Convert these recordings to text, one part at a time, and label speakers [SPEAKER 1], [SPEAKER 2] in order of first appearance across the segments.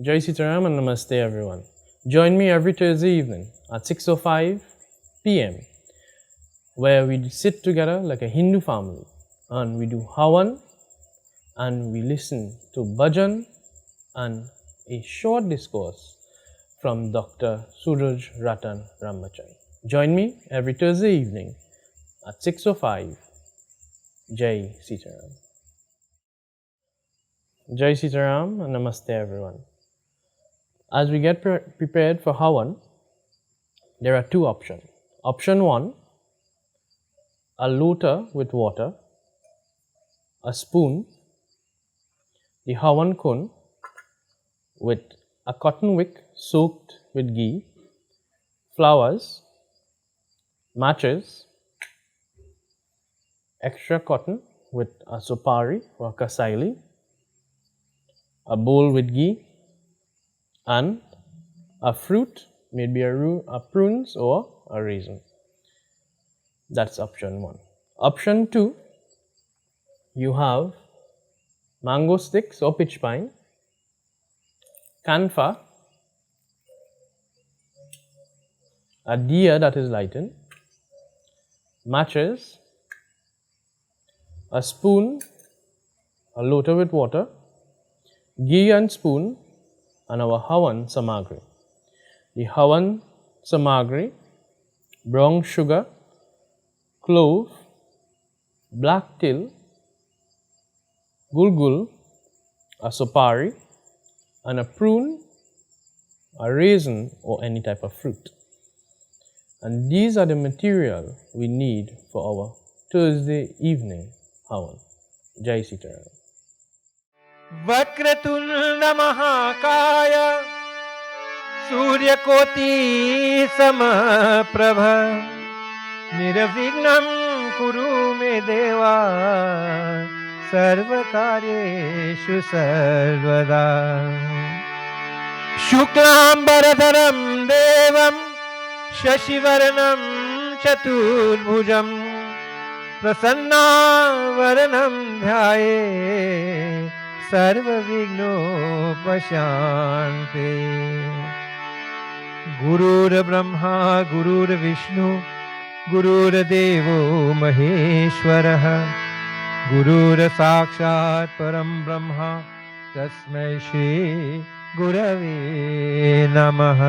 [SPEAKER 1] Jai Sitaram and Namaste everyone. Join me every Thursday evening at 6:05 p.m. where we sit together like a Hindu family and we do Havan and we listen to Bhajan and a short discourse from Dr. Suraj Ratan Ramachai. Join me every Thursday evening at 6:05. Jai Sitaram. Jai Sitaram and Namaste everyone. As we get prepared for Havan, there are two options. Option 1, a lota with water, a spoon, the Havan kun with a cotton wick soaked with ghee, flowers, matches, extra cotton with a supari or kasaili, a bowl with ghee, and a fruit, maybe a prunes or a raisin. That's option 1. Option 2, you have mango sticks or pitch pine, kanfa, a diya that is lightened, matches, a spoon, a lota with water, ghee and spoon, and our Havan Samagri. The Havan Samagri, brown sugar, clove, black till, gulgul, a supari, and a prune, a raisin, or any type of fruit. And these are the material we need for our Thursday evening Havan. Jai Sitaram.
[SPEAKER 2] Vakratunda महाकाय सूर्यकोटि समप्रभ निर्विघ्नं कुरु मे देवा सर्वकार्येषु सर्वदा शुक्लांबरधरं देवं शशिवर्णं चतुर्भुजं प्रसन्नावरणं ध्याये सर्वविघ्नोपशान्ते गुरुर्ब्रह्मा गुरुर्विष्णु गुरुर्देवो महेश्वरः गुरुर्साक्षात् परं ब्रह्म तस्मै श्री गुरवे नमः।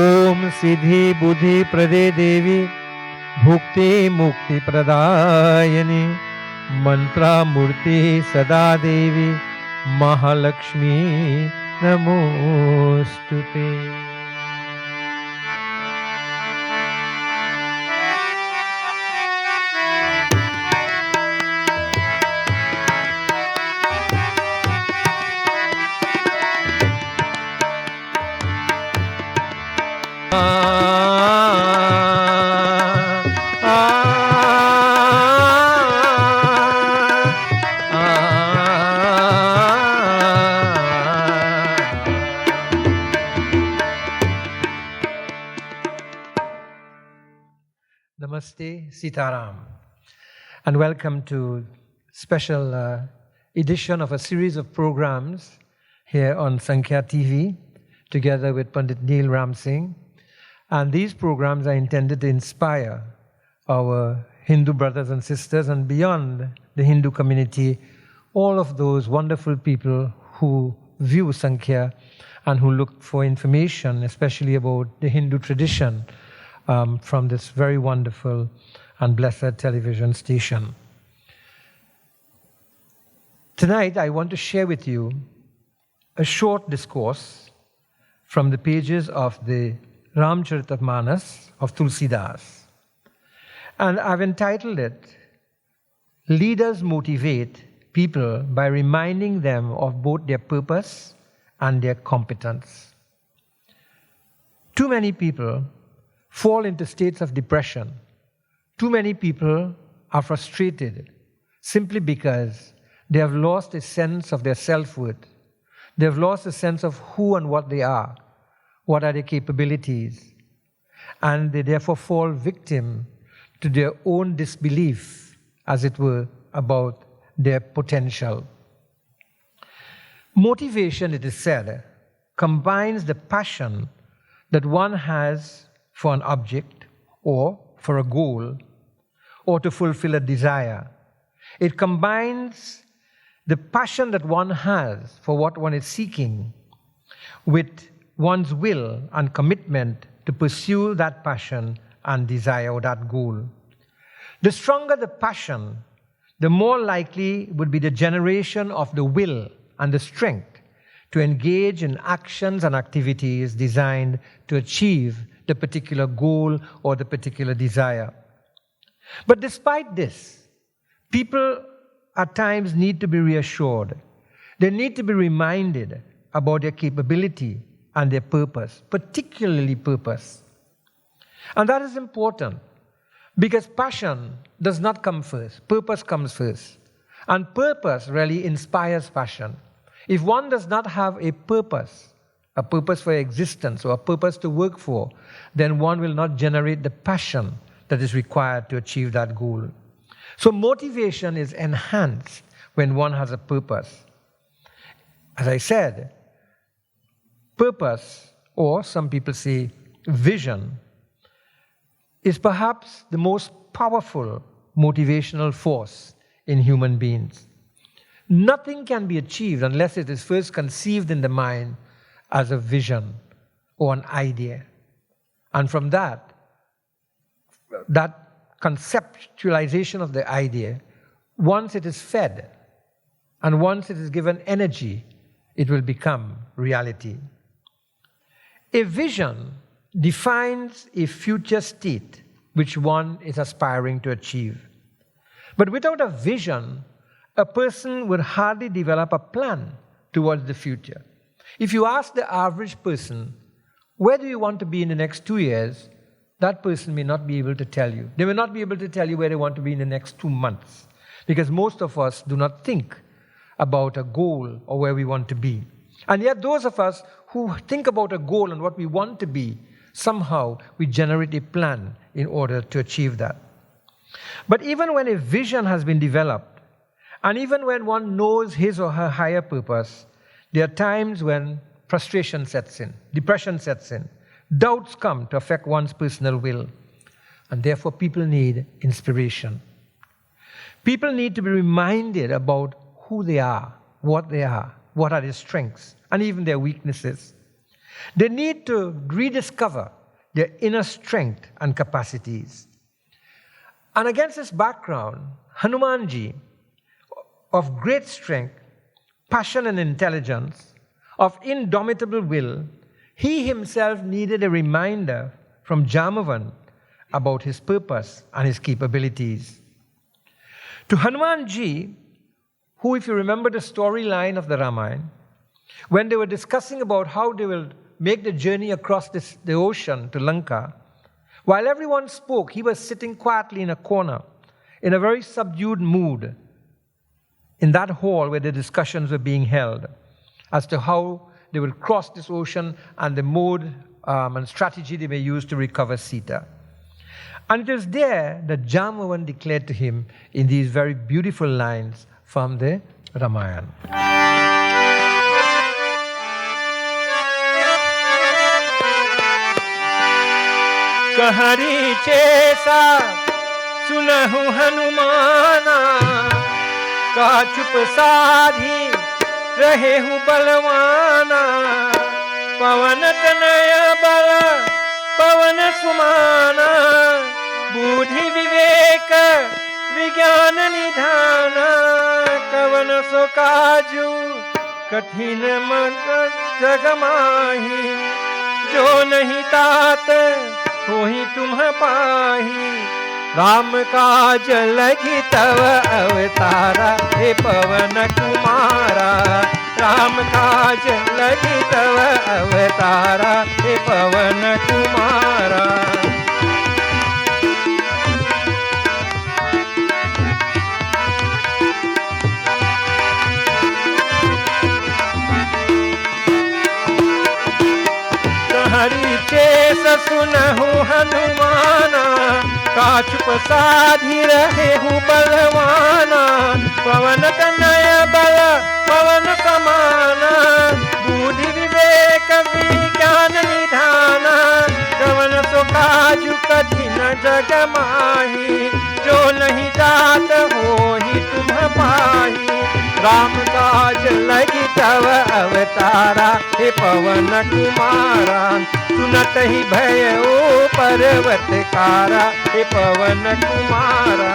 [SPEAKER 2] ॐ सिद्धि बुद्धि प्रदे देवी भुक्ति मुक्ति प्रदायिनी मंत्रामूर्ति सदा देवी महालक्ष्मी नमोस्तुते। Namaste, Sitaram, and welcome to special edition of a series of programs here on Sankhya TV, together with Pandit Neil Ram Singh. And these programs are intended to inspire our Hindu brothers and sisters and beyond the Hindu community, all of those wonderful people who view Sankhya and who look for information, especially about the Hindu tradition, from this very wonderful and blessed television station. Tonight, I want to share with you a short discourse from the pages of the Ramcharitamanas of Tulsidas. And I've entitled it, Leaders Motivate People by Reminding Them of Both Their Purpose and Their Competence. Too many people fall into states of depression. Too many people are frustrated simply because they have lost a sense of their self-worth. They have lost a sense of who and what they are their capabilities, and they therefore fall victim to their own disbelief, as it were, about their potential. Motivation, it is said, combines the passion that one has for an object or for a goal or to fulfill a desire. It combines the passion that one has for what one is seeking with one's will and commitment to pursue that passion and desire or that goal. The stronger the passion, the more likely would be the generation of the will and the strength to engage in actions and activities designed to achieve the particular goal or the particular desire. But despite this, people at times need to be reassured. They need to be reminded about their capability and their purpose, particularly purpose. And that is important because passion does not come first. Purpose comes first. And purpose really inspires passion. If one does not have a purpose for existence or a purpose to work for, then one will not generate the passion that is required to achieve that goal. So motivation is enhanced when one has a purpose. As I said, purpose, or some people say vision, is perhaps the most powerful motivational force in human beings. Nothing can be achieved unless it is first conceived in the mind as a vision or an idea. And from that conceptualization of the idea, once it is fed and once it is given energy, it will become reality. A vision defines a future state which one is aspiring to achieve. But without a vision, a person would hardly develop a plan towards the future. If you ask the average person, where do you want to be in the next 2 years? That person may not be able to tell you. They may not be able to tell you where they want to be in the next 2 months, because most of us do not think about a goal or where we want to be. And yet those of us who think about a goal and what we want to be, somehow we generate a plan in order to achieve that. But even when a vision has been developed, and even when one knows his or her higher purpose, there are times when frustration sets in, depression sets in, doubts come to affect one's personal will, and therefore people need inspiration. People need to be reminded about who they are, what are their strengths, and even their weaknesses. They need to rediscover their inner strength and capacities. And against this background, Hanumanji, of great strength, passion and intelligence, of indomitable will, he himself needed a reminder from Jambavan about his purpose and his capabilities. To Hanumanji, who, if you remember the storyline of the Ramayana, when they were discussing about how they will make the journey across the ocean to Lanka, while everyone spoke, he was sitting quietly in a corner, in a very subdued mood, in that hall where the discussions were being held as to how they will cross this ocean and the mode and strategy they may use to recover Sita. And it was there that Jambavan declared to him in these very beautiful lines from the Ramayana.
[SPEAKER 3] कहरी चेसा सुनहु हनुमाना का चुप साधी रहे हूँ बलवाना पवन तनय बल पवन सुमाना बुद्धि विवेक विज्ञान निधान कवन सो काजू कठिन मन जग माही जो नहीं तात होहि तुम पाही राम काज लगी तव अवतारा हे पवन कुमारा राम काज लगी तव अवतारा हे पवन कुमारा हरि चेस सुनहु हनुमाना का चुप साधी रहे हूँ बलवाना पवन तनय बल पवन समान बुद्धि विवेक विज्ञान निधान कवन सो काजु कठिन जग माही जो नहीं जात हो ही तुम पाही राम काज लगी तव अवतारा हे पवन कुमारा सुनत ही भय ओ पर्वत कारा हे पवन कुमारा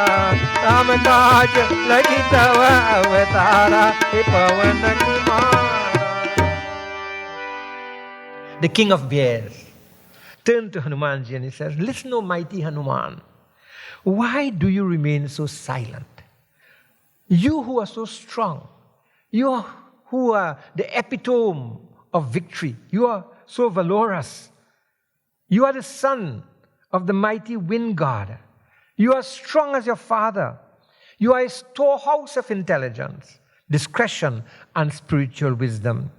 [SPEAKER 3] राम काज लगी तव अवतारा हे पवन Kumara.
[SPEAKER 2] The king of bears turned to Hanumanji and he says, "Listen, O mighty Hanuman, why do you remain so silent? You who are so strong, you who are the epitome of victory, you are so valorous. You are the son of the mighty wind god. You are strong as your father. You are a storehouse of intelligence, discretion, and spiritual wisdom.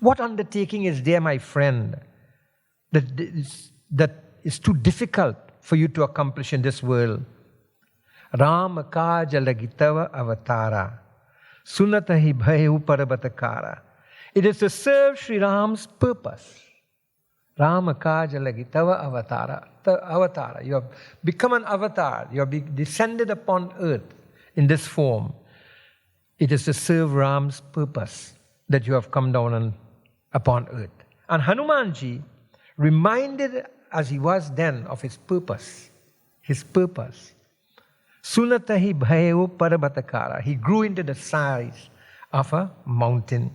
[SPEAKER 2] What undertaking is there, my friend, that is too difficult for you to accomplish in this world? Rama kaja lagitava avatara, sunatahi bhayu parabatakara. It is to serve Sri Ram's purpose. Rama kaja lagitava avatara. You have become an avatar. You have descended upon earth in this form. It is to serve Ram's purpose that you have come down upon earth. And Hanumanji, reminded as he was then of his purpose, Sunatahi bhayo parabatakara. He grew into the size of a mountain.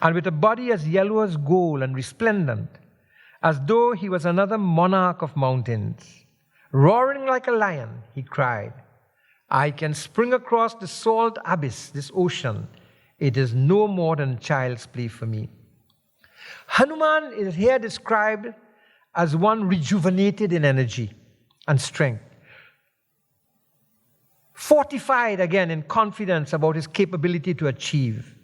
[SPEAKER 2] And with a body as yellow as gold and resplendent, as though he was another monarch of mountains, roaring like a lion, he cried, I can spring across the salt abyss, this ocean. It is no more than child's play for me. Hanuman is here described as one rejuvenated in energy and strength, fortified again in confidence about his capability to achieve.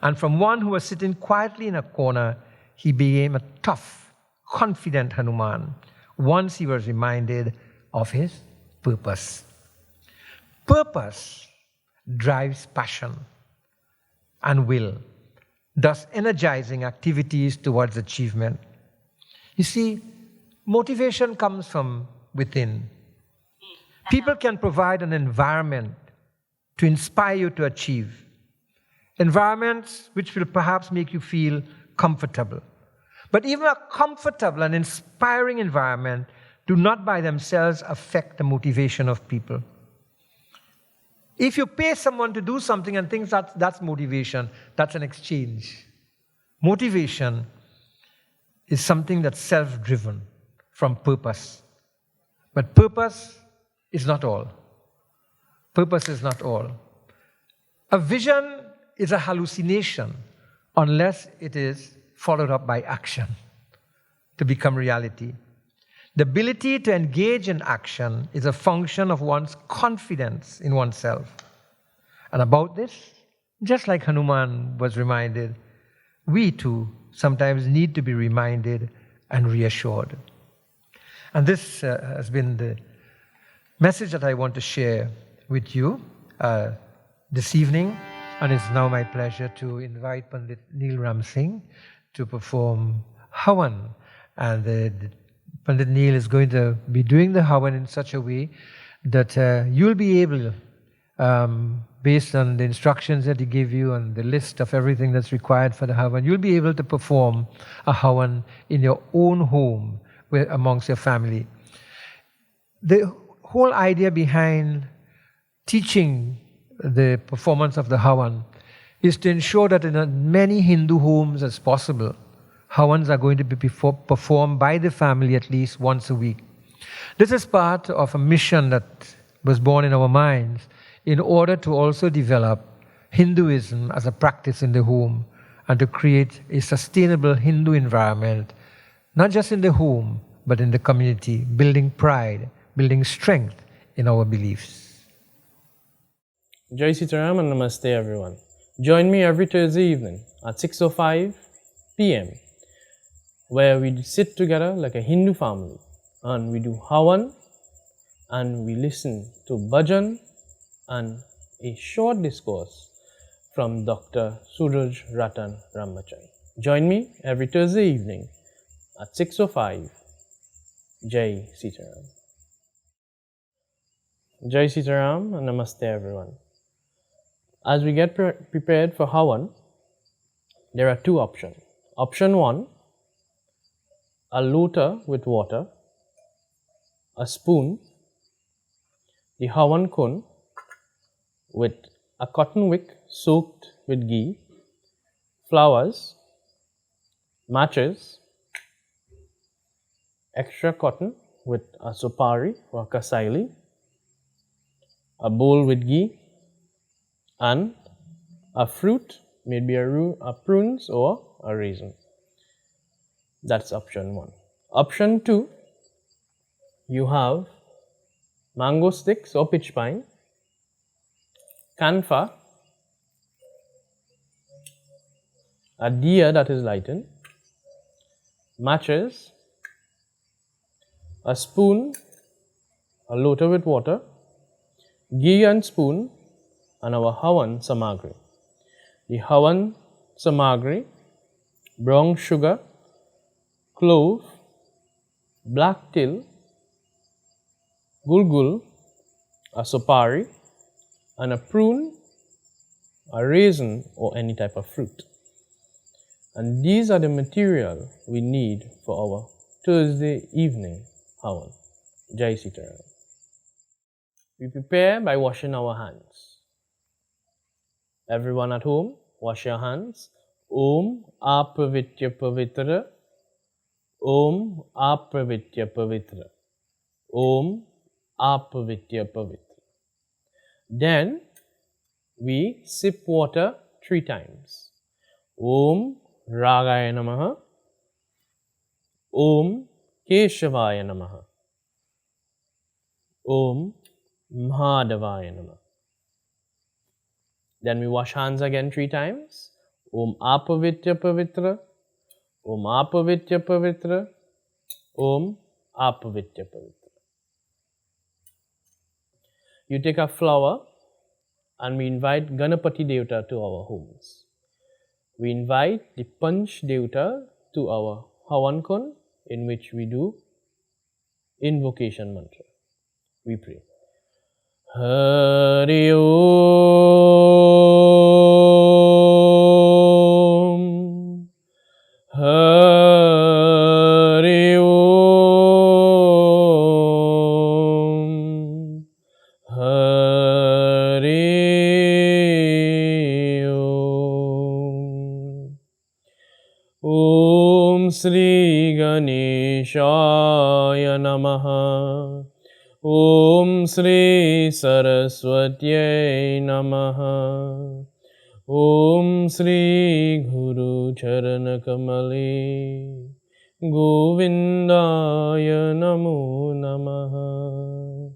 [SPEAKER 2] And from one who was sitting quietly in a corner, he became a tough, confident Hanuman once he was reminded of his purpose. Purpose drives passion and will, thus energizing activities towards achievement. You see, motivation comes from within. People can provide an environment to inspire you to achieve. Environments which will perhaps make you feel comfortable. But even a comfortable and inspiring environment do not by themselves affect the motivation of people. If you pay someone to do something and think that's motivation, that's an exchange. Motivation is something that's self-driven from purpose. But purpose is not all. Purpose is not all. A vision is a hallucination unless it is followed up by action to become reality. The ability to engage in action is a function of one's confidence in oneself. And about this, just like Hanuman was reminded, we too sometimes need to be reminded and reassured. And this has been the message that I want to share with you this evening. And it's now my pleasure to invite Pandit Neil Ram Singh to perform Havan. And Pandit Neil is going to be doing the Havan in such a way that you'll be able, based on the instructions that he gave you and the list of everything that's required for the Havan, you'll be able to perform a Havan in your own home amongst your family. The whole idea behind teaching the performance of the Havan is to ensure that in as many Hindu homes as possible, Havans are going to be performed by the family at least once a week. This is part of a mission that was born in our minds in order to also develop Hinduism as a practice in the home and to create a sustainable Hindu environment, not just in the home, but in the community, building pride, building strength in our beliefs.
[SPEAKER 1] Jai Sitaram and Namaste everyone. Join me every Thursday evening at 6:05 p.m. where we sit together like a Hindu family and we do Havan and we listen to bhajan and a short discourse from Dr. Suraj Ratan Ramachai. Join me every Thursday evening at 6:05. Jai Sitaram. Jai Sitaram and Namaste everyone. As we get prepared for Havan, there are two options. Option 1, a lota with water, a spoon, the Havan kun with a cotton wick soaked with ghee, flowers, matches, extra cotton with a supari or kasaili, a bowl with ghee, and a fruit, maybe a prunes or a raisin. That's option 1. Option 2, you have mango sticks or pitch pine, kanfa, a diya that is lightened, matches, a spoon, a lota with water, ghee and spoon, and our Havan samagri. The Havan samagri: brown sugar, clove, black till, gulgul, a supari, and a prune, a raisin, or any type of fruit. And these are the material we need for our Thursday evening Havan. Jai Sitaram. We prepare by washing our hands. Everyone at home, wash your hands. Om Apavitya Pavitra. Om Apavitya Pavitra. Om Apavitya Pavitra. Then we sip water 3 times. Om Ragaya Namaha. Om Keshavaya Namaha. Om Mahadavaya Namaha. Then we wash hands again 3 times. Om Apavitya Pavitra. Om Apavitya Pavitra. Om Apavitya Pavitra. You take a flower and we invite Ganapati Devata to our homes. We invite the Panch Devata to our Havan Kun, in which we do invocation mantra. We pray. Hari Om. Hari Om. Hari Om. Om Sri Ganeshaya Namaha. Om Sri Saraswatyai Namaha. Om Sri Guru Charana Kamale Govindaya Namo Namaha.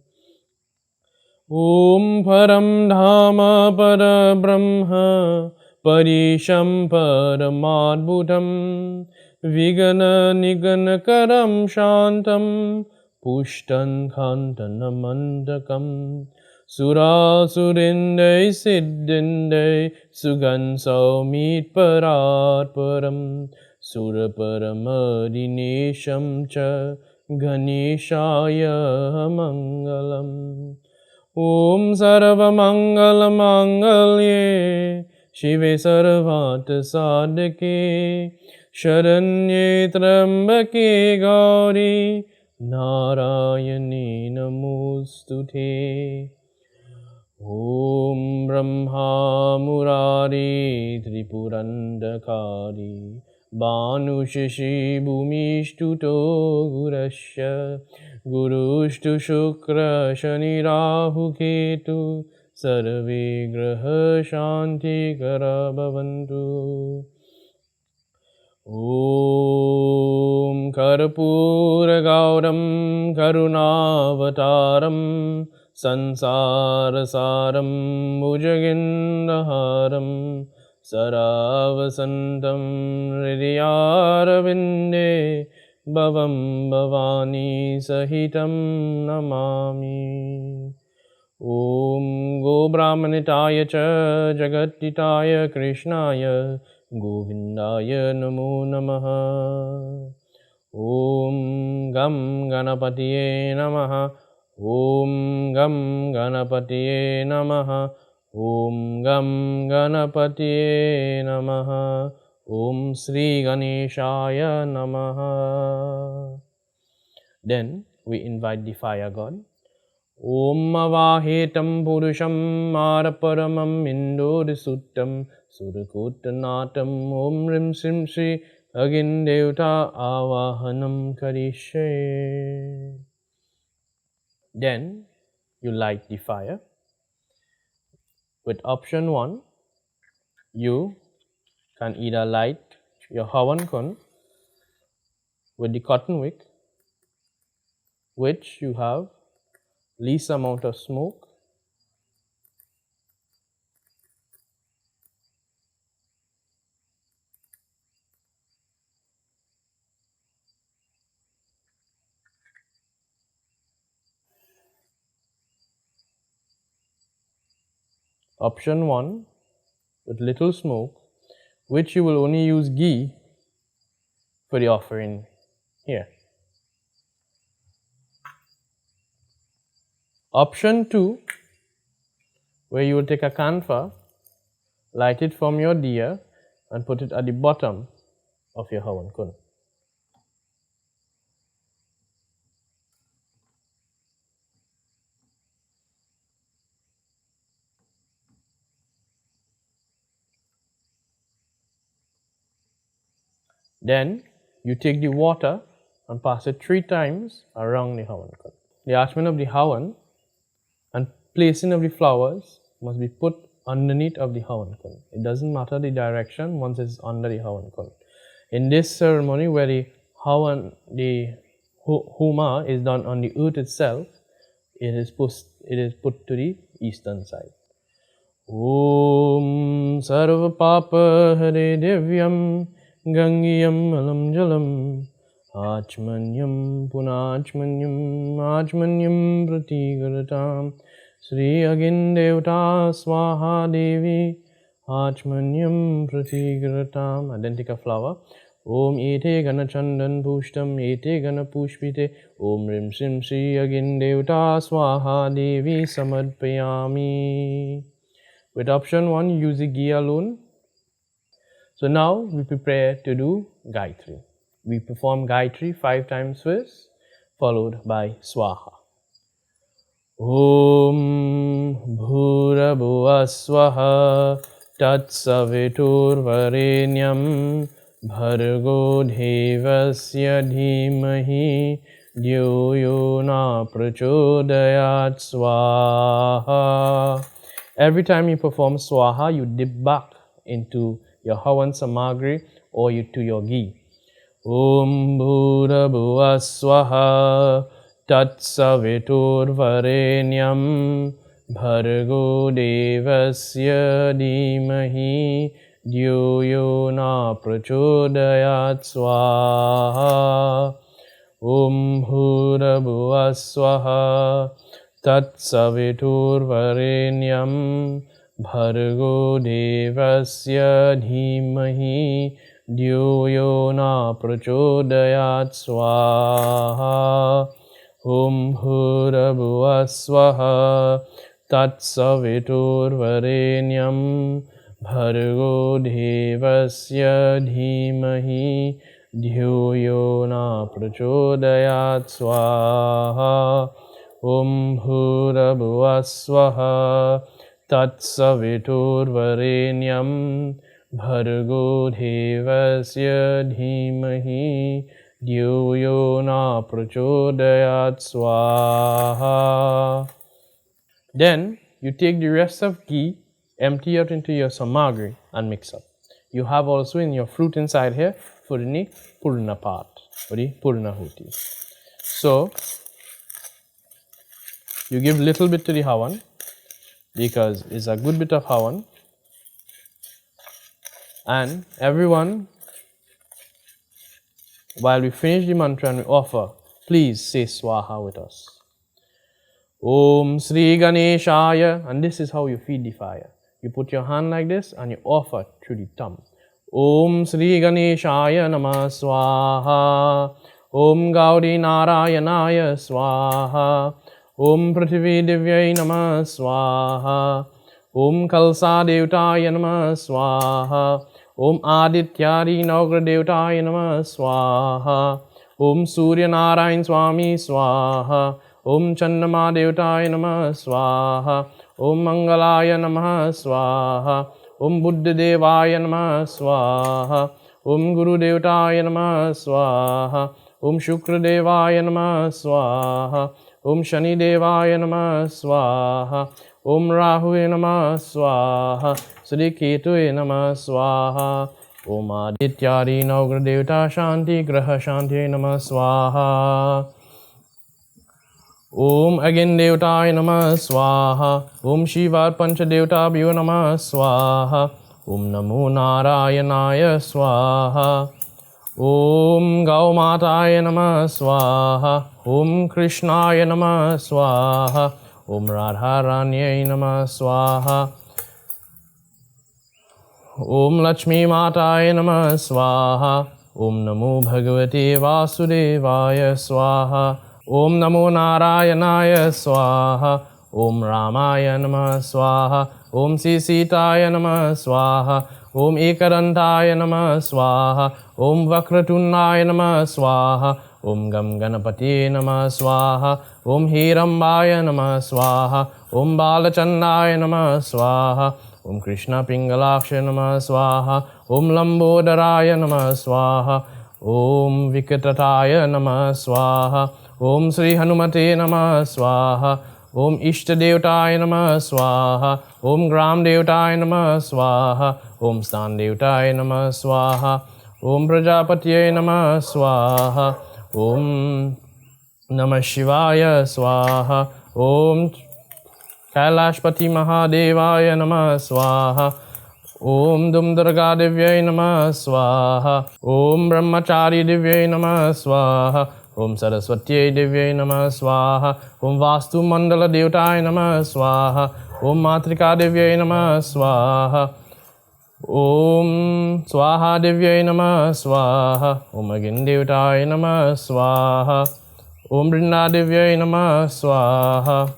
[SPEAKER 1] Om Param Dhamma Para Brahma Parisham Paramadbhutam Vigana Nigana Karam Shantam Pushtan Khantanamandakam Sura Surindai Siddhindai Sugan Saumit Paratparam Sura Paramadinesham Cha Ganeshaya Mangalam. Om Sarva Mangala Mangalye Shive Sarvata Sadhake Sharanye Trambake Gauri Narayani Namostute. Om Brahma Murari Tripurandakari Banu Shishi Bhumishtuto Gurasya Gurushtu Shukra Shani Rahu Ketu Sarve Graha Shanti Kara Bhavantu. Om Karpura Gauram Karunavataram Sansarasaram Bhujagindaharam Saravasantam Hridyaravinde Bhavam Bhavani Sahitam Namami. Om Go Brahmanitaya Cha Jagatitaya Krishnaya Govindaya Namo Namaha. Om Gam Ganapatiye Namaha. Om Gam Ganapatiye Namaha. Om Gam Ganapatiye Namaha. Om Sri Ganeshaya Namaha. Then we invite the fire god. Om Avahetam Purusham Maraparamam Indodisuttam Surakotanatam Om Rim Sim Shri Agindevta Avahanam Karishe. Then you light the fire. With option 1, you can either light your Havan Kun with the cotton wick, which you have least amount of smoke. Option 1 with little smoke, which you will only use ghee for the offering here. Option 2, where you will take a canfa, light it from your diya and put it at the bottom of your Havan Kun. Then you take the water and pass it 3 times around the Havan Kun. The archman of the Havan and placing of the flowers must be put underneath of the Havan Kun. It doesn't matter the direction once it's under the Havan Kun. In this ceremony where the Havan, the Homa is done on the earth itself, it is put to the eastern side. Om Sarva Papa Hare Divyam Gangiyam Alam Jalam Achmanyam Punachmanyam Achmanyam Pratigaratam Sri Agindevta Swaha Devi Achmanyam Pratigaratam. And then take a flower. Om Ete Gana Chandan Pushtam Ete Gana Pushpite Om Rim Sim Sri Agindevta Swaha Devi Samadpayami. With option 1, use the ghee alone. So now we prepare to do Gayatri. We perform Gayatri 5 times first, followed by Swaha. Om Bhurabhuva Swaha Tatsavitur Varenyam Bhargo Devasya Dhimahi Dhyo Yona Prachodayat Swaha. Every time you perform Swaha, you dip back into your Havan Samagri or to your ghee. Om Bhura Bhuva Swaha Tatsavitur Varenyam Bhargo Devasya Dhimahi Dhyo Yona Prachodayat Swaha. Om Bhura Bhuva Swaha Tatsavitur Varenyam Bhargo Devasya Dhimahi Dhyo Yona Prachodayat Swaha. Om Bhurabhuva Swaha Tatsavitur Varenyam Bhargo Devasya Dhimahi Dhyo Yona Prachodayat Swaha. Om Bhurabhuva Swaha Tatsavitur Varenyam Bhargo Devasya Dhimahi Dhyo Yona Prachodayat Swaha. Then you take the rest of ghee, empty it into your samagri and mix up. You have also in your fruit inside here for the Purna part, for the Purna Huti. So you give little bit to the Havan because it's a good bit of Havan. And everyone, while we finish the mantra and we offer, please say Swaha with us. Om Sri Ganeshaya. And this is how you feed the fire. You put your hand like this and you offer through the thumb. Om Sri Ganeshaya Namah Swaha. Om Gauri Narayanaya Swaha. Om Prithvi Divyai Namah Swaha. Om Kalsa Devtaya Namah Swaha. Om Adityari Nagra Devtaya Namah Swaha. Om Surya Narayan Swami Swaha. Om Chandama Devtaya Namah Swaha. Om Mangalaya Namah Swaha. Om Buddha Devaya Namah Swaha. Om Guru Devtaya Namah Swaha. Om Shukra Devaya Namah Swaha. Om Shani Devaya Namah Swaha. Om Rahu Namah Swaha. Sri Ketu Namah Swaha. Om Adityari Nagra Devta Shanti Graha Shanti Namah Swaha. Om Agin Devtaya Namah Swaha. Om Shiva Pancha Devta Bhyo Namah Swaha. Om Namo Narayanaya Swaha. Om Gau Mataya Namah Swaha. Om Krishnaya Namah Swaha. Om Radharanyai Namah Swaha. Om Lakshmi Mataya Namah Swaha. Om Namo Bhagavate Vasudevaya Swaha. Om Namo Narayanaya Swaha. Om Ramaya Namah Swaha. Om Sisitaya Namah Swaha. Om Ekarantaya Namah Swaha. Om Vakratundaya Namah Swaha. Om Gam Ganapati Namah Swaha. Om Hirambaya Namah Swaha. Om Balachandaya Namah Swaha. Om Krishna Pingalaksha Namah Swaha. Om Lambodharaya Namah Swaha. Om Vikatataya Namah Swaha. Om Sri Hanumate Namah Swaha. Om Ishta Devtaya Namah Swaha. Om Gram Devtaya Namah Swaha. Om Stan Devtaya Namah Swaha. Om Prajapatye Namah Swaha. Om Namah Shivaya Swaha. Om Kailashpati Mahadevaya Namah Swaha. Om Dum Durga Divyai Namah Swaha. Om Brahmachari Divyai Namah Swaha. Om Saraswati Divyai Namah Swaha. Om Vastu Mandala Devtaya Namah Swaha. Om Matrika Divyai Namah Swaha. Om Swaha Divyai Namah Swaha. Om Agin Devtaya Namah Swaha. Om Brinda Divyai Namah Swaha.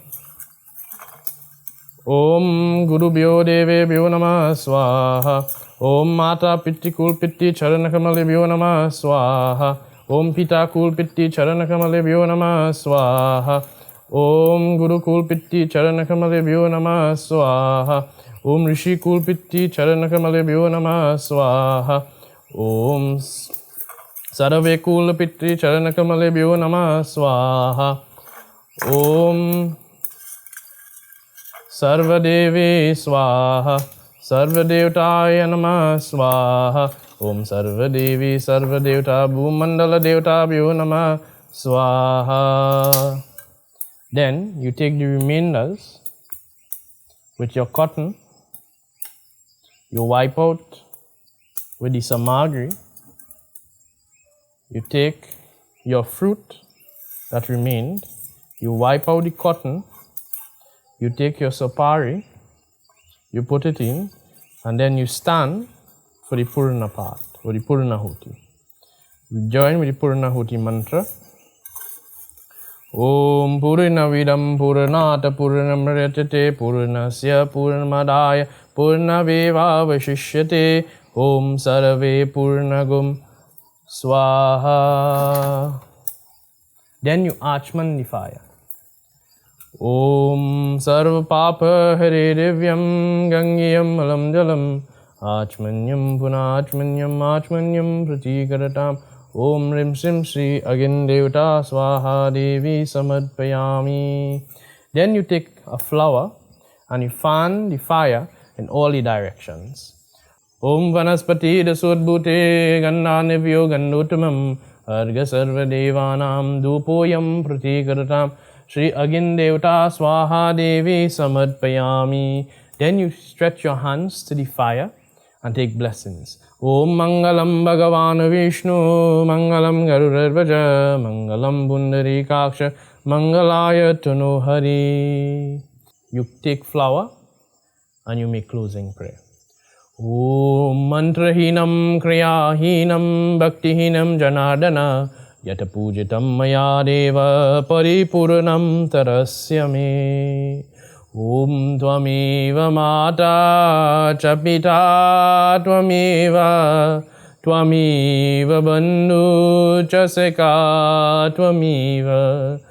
[SPEAKER 1] Om Guru Bhyo Deve Bhyo Namah Swaha. Om Mata Pitti Kul Pitti Charanakamali Bhyo Namah Swaha. Om Pita Kul Pitti Charanakamali Bhyo Namah Swaha. Om Guru Kul Pitti Charanakamali Bhyo Namah Swaha. Om Rishi Kul Pitti Charanakamali Bhyo Namah Swaha. Om Sarave Kul Pitti Charanakamali Bhyo Namah Swaha. Om Sarvadevi Swaha. Sarvadevtaya Namah Swaha. Om Sarvadevi Sarvadevta Bhumandala Devta Bhyo Namah Swaha. Then you take the remainders with your cotton. You wipe out with the samagri. You take your fruit that remained. You wipe out the cotton. You take your sapari, you put it in, and then you stand for the Purana part, or the Puranahuti. You join with the Puranahuti mantra. Om Purana Vidam Puranata Puranamritate Puranasya Puranamadaya Puranaveva Vashishyate Om Sarave Puranagum Swaha. Then you Achman the fire. Om Sarva Papa Hare Divyam Gangiyam Alam Jalam Achmanyam Punachmanyam Achmanyam Pratikaratam Om Rim Sim Sri Agin Devta Swaha Devi Samadpayami. Then you take a flower and you fan the fire in all the directions. Om Vanaspati Dasudbhute Gandhanivyo Gandotamam Arga Sarva Devanam Dupoyam Pratikaratam Shri Agin Devta Swaha Devi Samadpayami. Then you stretch your hands to the fire and take blessings. Om Mangalam Bhagavan Vishnu Mangalam Garudharvaja Mangalam Pundarikaksha Mangalaya Tanu Hari. You take flower and you make closing prayer. Om Mantrahinam Kriyahinam Bhaktihinam Janardana Yata Pujitam Maya Deva Paripurnam Tarasya Me. Om Tvameva Mata Chapita Tvameva Bandhu Chaseka Tvameva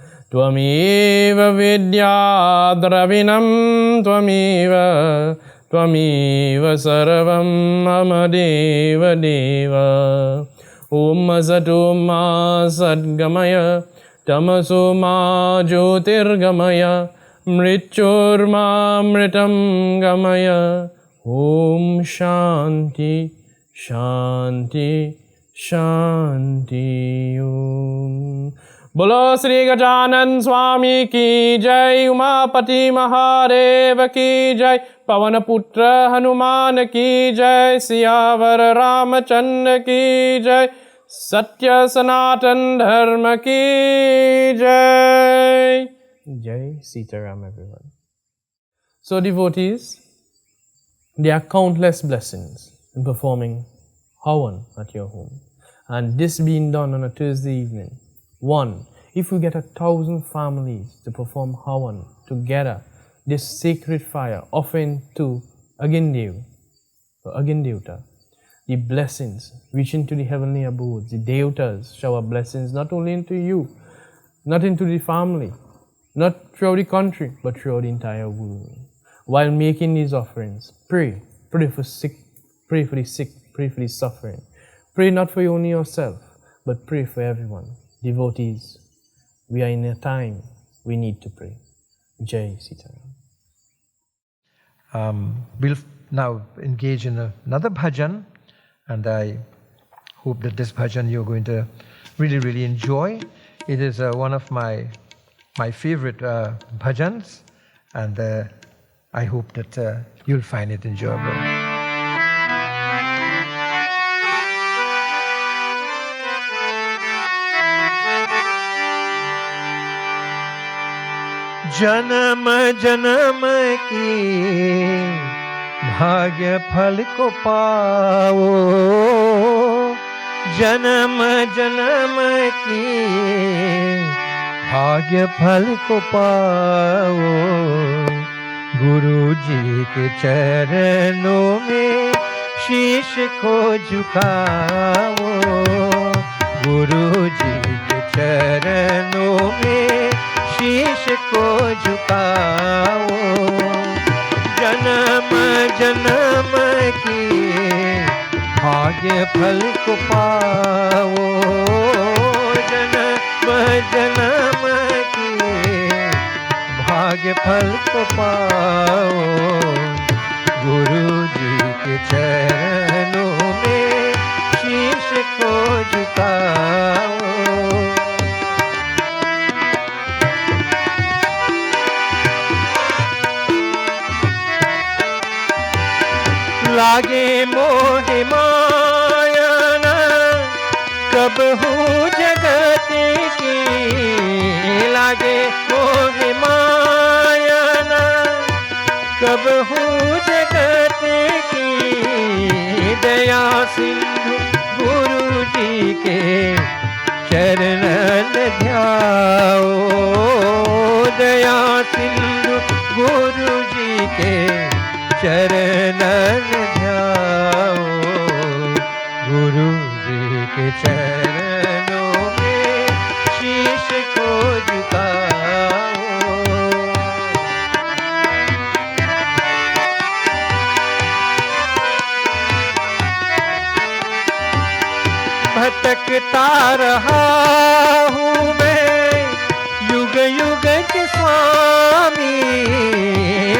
[SPEAKER 1] Vidya Dravinam Tvameva Sarvam Amadeva Deva. Om Asatoma Sadgamaya Tamasoma Jyotirgamaya Mrityurma Mritam Gamaya. Om Shanti Shanti Shanti Om. Bolo Sri Gajanan Swami ki jai, Umapati Mahadeva ki jai, Pavanaputra Hanuman ki jai, Siyavar Ramachandra ki jai, Satya Sanatan Dharma ki jai. Jai Sitaram, everyone. So devotees, there are countless blessings in performing Havan at your home. And this being done on a Thursday evening. One, if we get 1,000 families to perform Havan together, this sacred fire offering to Agindevta, the blessings reaching to the heavenly abodes, the Devatas shower blessings not only into you, not into the family, not throughout the country, but throughout the entire world. While making these offerings, pray for the sick, pray for the suffering. Pray not for only yourself, but pray for everyone. Devotees, we are in a time we need to pray. Jai Sitaram.
[SPEAKER 2] We'll now engage in another bhajan, and I hope that this bhajan you're going to really enjoy. It is one of my favorite bhajans, and I hope that you'll find it enjoyable.
[SPEAKER 3] जन्म जन्म की भाग्य फल को पाओ, जन्म जन्म की भाग्य फल को पाओ। गुरु जी के चरणों में शीश को झुकाओ, गुरु जी के चरणों में शीश को झुकाओ। जन्म जन्म की भाग्य फल को पाओ, जन्म जन्म की भाग्य फल को पाओ। गुरु जी के चरणों में शीश को झुकाओ। लागे मोह माया न कब हूँ जगत की, लागे मोह माया न कब हूँ जगत की। दया सिंधु गुरु जी के चरणन ध्याओ, दया सिंधु गुरु जी के चरणन ध्याओ। गुरु जी के चरणों में शीश को झुकाओ। भटकता रहा हूँ मैं युग युग के स्वामी,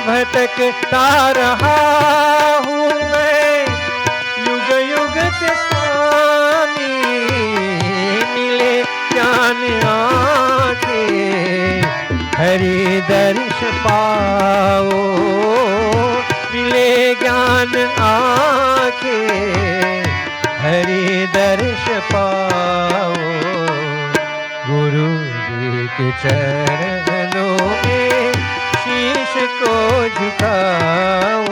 [SPEAKER 3] भटकता रहा हूँ मैं युग युग के स्वामी। मिले ज्ञान आके हरि दर्श पाओ, मिले ज्ञान आके हरि दर्श पाओ। गुरु जी जी के चरणों में शीश को झुकाओ।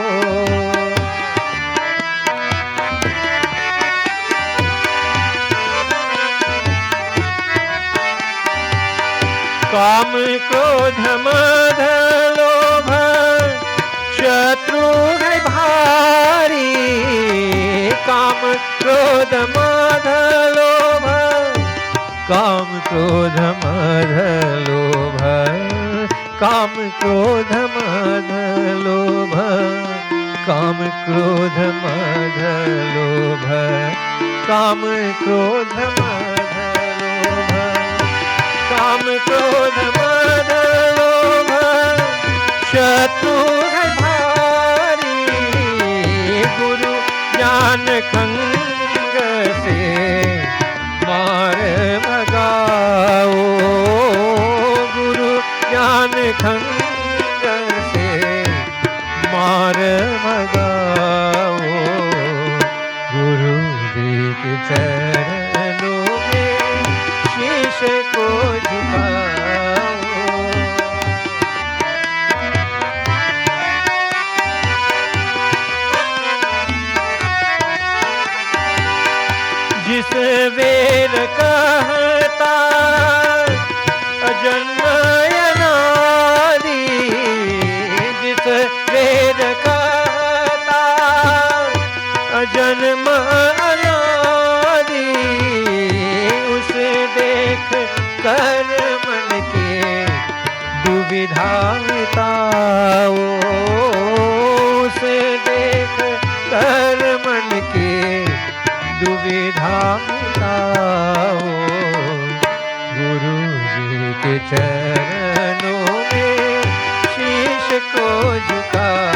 [SPEAKER 3] काम क्रोध मद लोभ शत्रु है भारी। काम क्रोध मद लोभ, काम क्रोध मद लोभ, काम क्रोध मद लोभ, काम क्रोध मद लोभ, काम क्रोध मद लोभ, काम क्रोध मद लोभ शत्रु है भारी। गुरु ज्ञान खंग से मार भगाओ। गुरु ज्ञान खंग से मार भगाओ। गुरु जी के चरणों में शीश को झुकाओ। जिस वेद कहता अजन्म अनादि, जिस वेद कहता अजन्म अनादि, उसे देख कर मन के दुविधा मिटाओ। उसे देख कर मन के दुविधा मिटाओ। गुरु जी के चरणों में शीश को झुकाओ।